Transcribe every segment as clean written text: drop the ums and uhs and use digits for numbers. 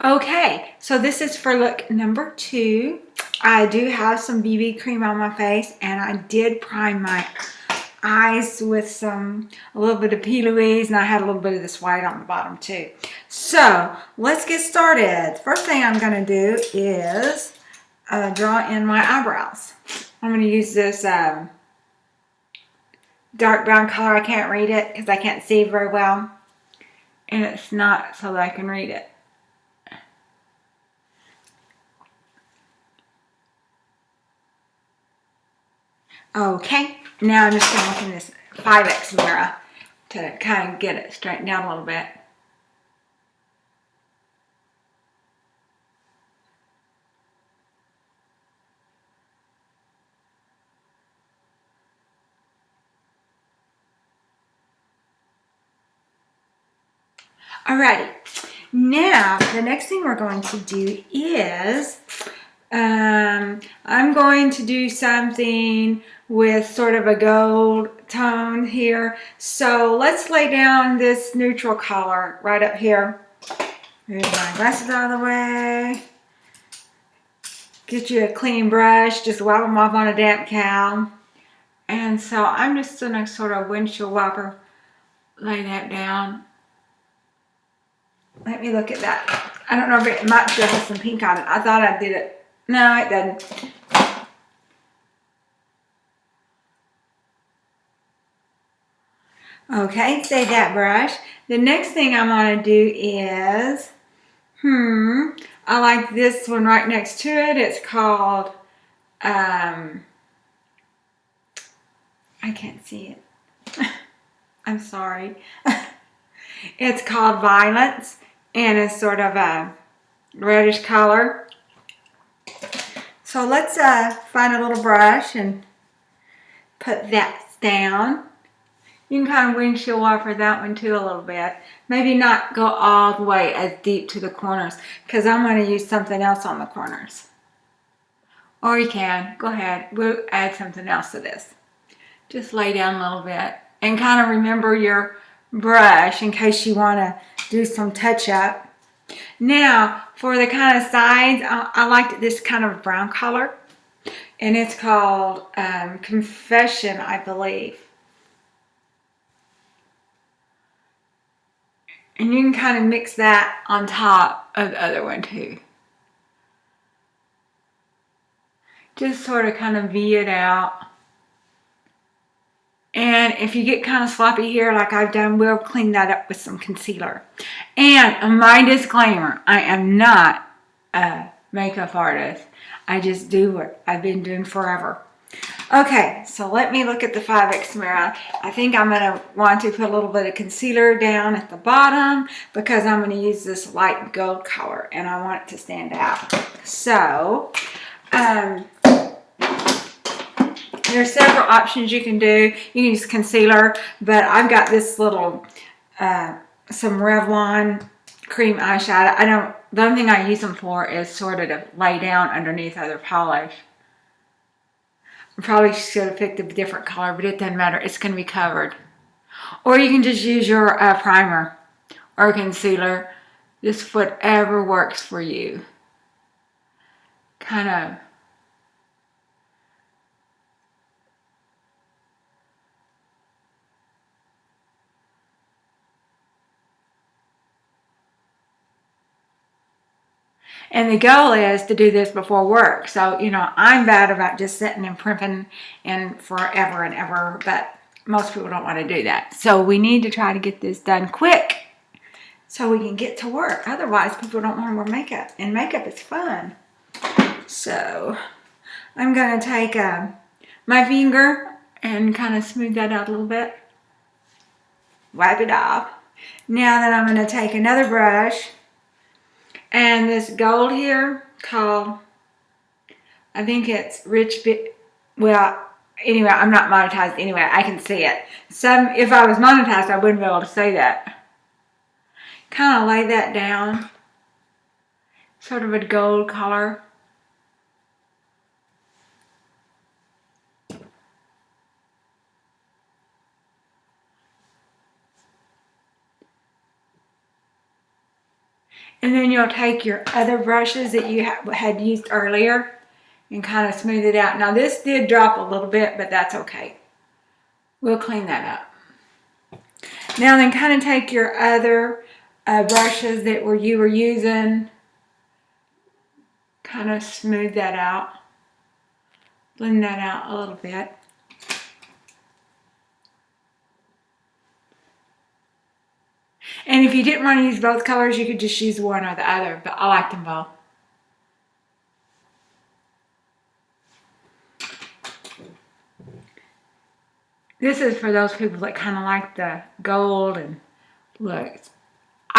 Okay, so this is for look number 2. I do have some BB cream on my face, and I did prime my eyes with a little bit of P. Louise, and I had a little bit of this white on the bottom too. So let's get started. First thing I'm going to do is draw in my eyebrows. I'm going to use this dark brown color. I can't read it because I can't see very well, and it's not so that I can read it. Okay, now I'm just going to look in this 5X mirror to kind of get it straightened out a little bit. Alrighty, now the next thing we're going to do is I'm going to do something with sort of a gold tone here. So let's lay down this neutral color right up here. Move my glasses out of the way. Get you a clean brush, just wipe them off on a damp towel. And so I'm just going to sort of windshield wiper lay that down. Let me look at that. I don't know if it might still have some pink on it. I thought I did it. No, it doesn't. Okay, save that brush. The next thing I'm going to do is, I like this one right next to it. It's called, I can't see it. I'm sorry. It's called Violets, and it's sort of a reddish color. So let's find a little brush and put that down. You can kind of windshield wiper that one too a little bit. Maybe not go all the way as deep to the corners, because I'm going to use something else on the corners. Or you can, go ahead, we'll add something else to this. Just lay down a little bit and kind of remember your brush in case you want to do some touch up. Now for the kind of sides, I liked this kind of brown color, and it's called Confession, I believe. And you can kind of mix that on top of the other one too. Just sort of kind of V it out. And if you get kind of sloppy here like I've done, we'll clean that up with some concealer. And my disclaimer, I am not a makeup artist. I just do what I've been doing forever. Okay, so let me look at the 5X mirror. I think I'm going to want to put a little bit of concealer down at the bottom because I'm going to use this light gold color and I want it to stand out. So, there's several options you can do. You can use concealer, but I've got this little, some Revlon cream eyeshadow. The only thing I use them for is sort of to lay down underneath other polish. I probably should have picked a different color, but it doesn't matter. It's going to be covered. Or you can just use your primer or concealer. Just whatever works for you. Kind of. And the goal is to do this before work. So, you know, I'm bad about just sitting and primping and forever and ever, but most people don't want to do that. So we need to try to get this done quick so we can get to work. Otherwise, people don't want to wear makeup, and makeup is fun. So I'm going to take my finger and kind of smooth that out a little bit. Wipe it off. Now then I'm going to take another brush. And this gold here called, I think it's well, anyway, I'm not monetized anyway. I can see it. If I was monetized, I wouldn't be able to say that. Kind of lay that down. Sort of a gold color. And then you'll take your other brushes that you had used earlier and kind of smooth it out. Now this did drop a little bit, but that's okay. We'll clean that up. Now then kind of take your other brushes that you were using, kind of smooth that out. Blend that out a little bit. And if you didn't want to use both colors, you could just use one or the other, but I like them both. This is for those people that kind of like the gold and look.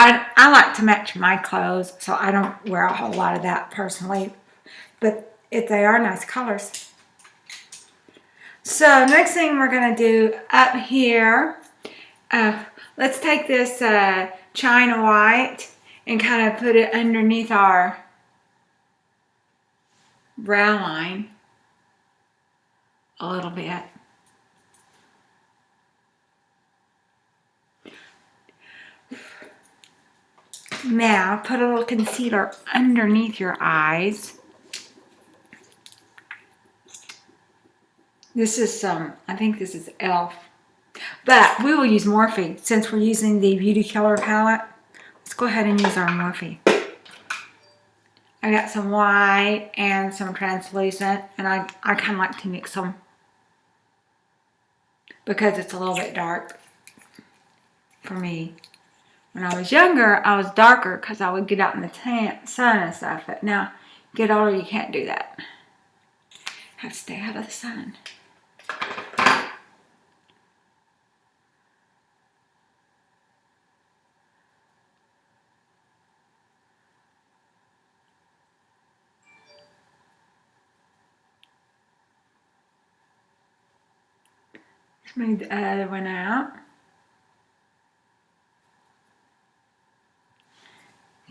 I like to match my clothes, so I don't wear a whole lot of that personally, but they are nice colors. So next thing we're going to do up here, let's take this China white and kind of put it underneath our brow line a little bit. Now put a little concealer underneath your eyes. This is I think this is e.l.f. But we will use Morphe since we're using the Beauty Killer palette. Let's go ahead and use our Morphe. I got some white and some translucent, and I kind of like to mix them because it's a little bit dark for me. When I was younger, I was darker because I would get out in the sun and stuff. But now, get older, you can't do that. Have to stay out of the sun. Smooth the other one out.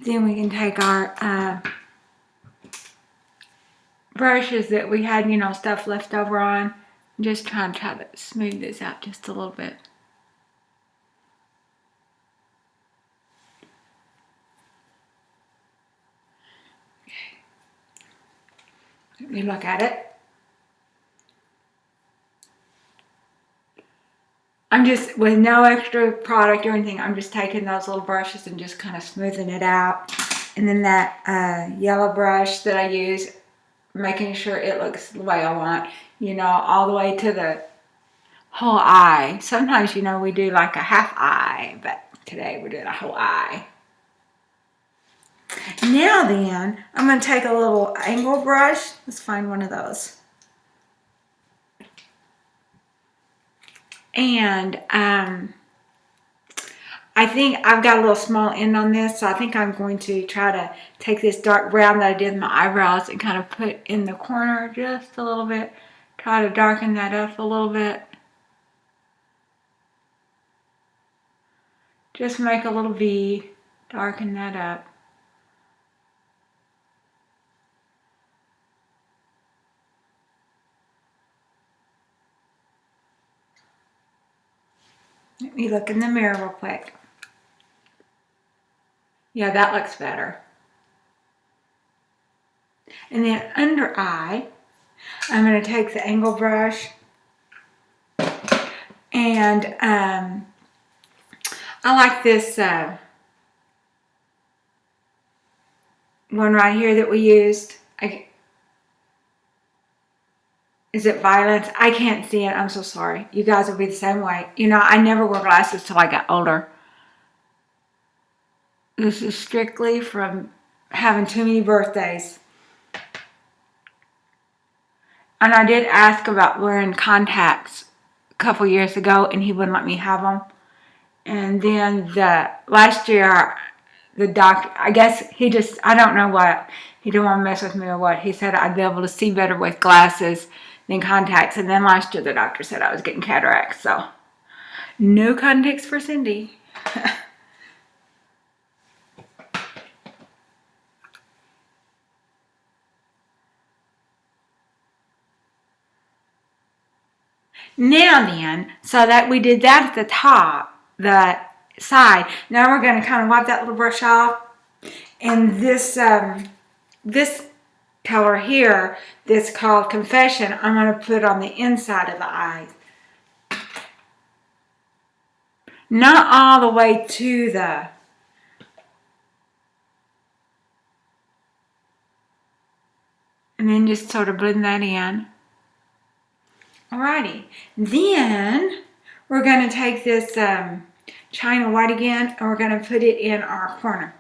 Then we can take our brushes that we had, stuff left over on. Just try to smooth this out just a little bit. Okay. Let me look at it. I'm just, with no extra product or anything, I'm just taking those little brushes and just kind of smoothing it out. And then that yellow brush that I use, making sure it looks the way I want, all the way to the whole eye. Sometimes, we do like a half eye, but today we're doing a whole eye. Now then, I'm going to take a little angle brush. Let's find one of those. And I think I've got a little small end on this, so I think I'm going to try to take this dark brown that I did in my eyebrows and kind of put in the corner just a little bit. Try to darken that up a little bit. Just make a little V, darken that up. Let me look in the mirror real quick. Yeah, that looks better. And then under eye, I'm going to take the angle brush and I like this one right here that we used. Is it Violence? I can't see it. I'm so sorry. You guys will be the same way. I never wore glasses till I got older. This is strictly from having too many birthdays. And I did ask about wearing contacts a couple years ago, and he wouldn't let me have them. And then last year, the doctor, I guess I don't know what, he didn't want to mess with me or what. He said I'd be able to see better with glasses than contacts. And then last year, the doctor said I was getting cataracts. So, no contacts for Cindy. Now then, so that we did that at the top, the side. Now we're going to kind of wipe that little brush off And this color here, that's called Confession, I'm going to put on the inside of the eyes. Not all the way to the... And then just sort of blend that in. Alrighty. Then we're going to take this China white again, and we're going to put it in our corner.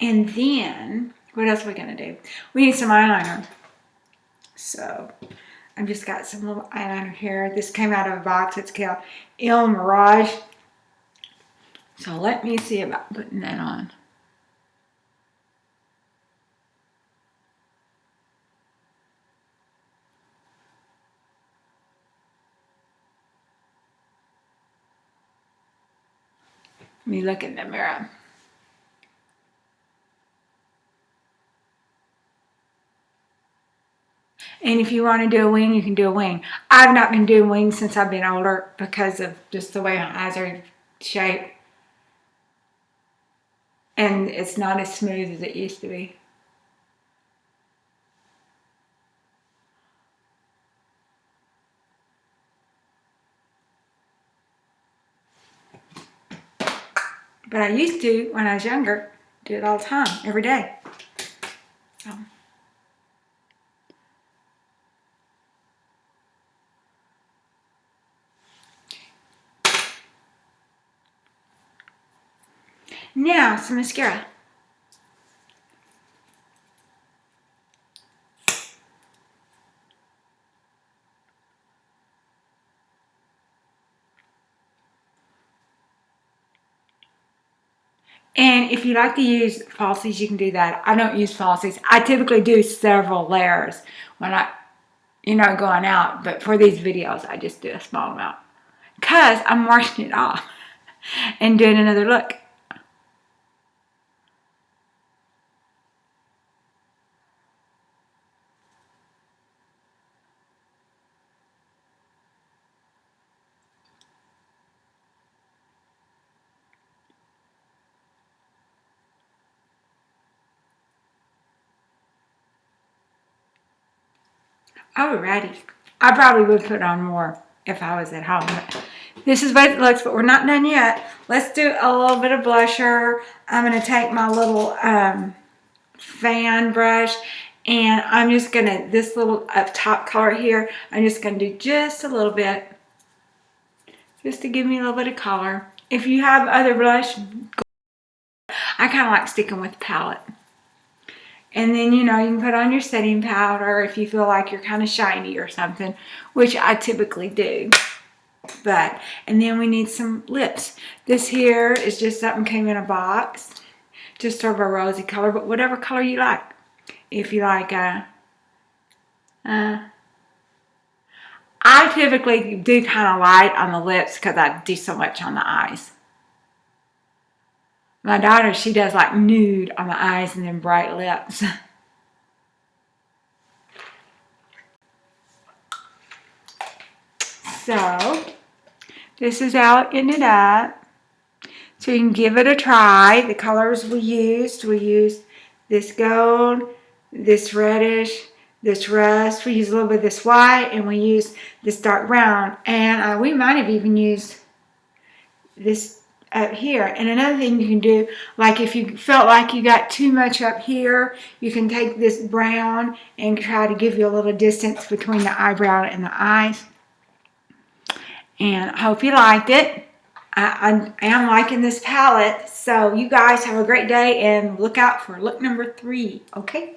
And then, what else are we going to do? We need some eyeliner. So, I've just got some little eyeliner here. This came out of a box. It's called Il Mirage. So, let me see about putting that on. Let me look in the mirror. And if you want to do a wing, you can do a wing. I've not been doing wings since I've been older because of just the way my eyes are shaped. And it's not as smooth as it used to be. But I used to, when I was younger, do it all the time, every day. So. Now, some mascara. And if you like to use falsies, you can do that. I don't use falsies. I typically do several layers when I, going out. But for these videos, I just do a small amount. Because I'm washing it off and doing another look. Alrighty. I probably would put on more if I was at home. But this is what it looks, but we're not done yet. Let's do a little bit of blusher. I'm going to take my little fan brush, and I'm just going to, this little up top color here, I'm just going to do just a little bit, just to give me a little bit of color. If you have other blush, I kind of like sticking with palette. And then, you can put on your setting powder if you feel like you're kind of shiny or something, which I typically do. And then we need some lips. This here is just something came in a box, just sort of a rosy color, but whatever color you like. If you like, I typically do kind of light on the lips because I do so much on the eyes. My daughter, she does like nude on the eyes and then bright lips. So, this is how it ended up. So you can give it a try. The colors we used this gold, this reddish, this rust. We used a little bit of this white, and we used this dark brown. And we might have even used this up here. And another thing you can do, like if you felt like you got too much up here, you can take this brown and try to give you a little distance between the eyebrow and the eyes. And I hope you liked it. I am liking this palette. So you guys have a great day and look out for look number 3. Okay?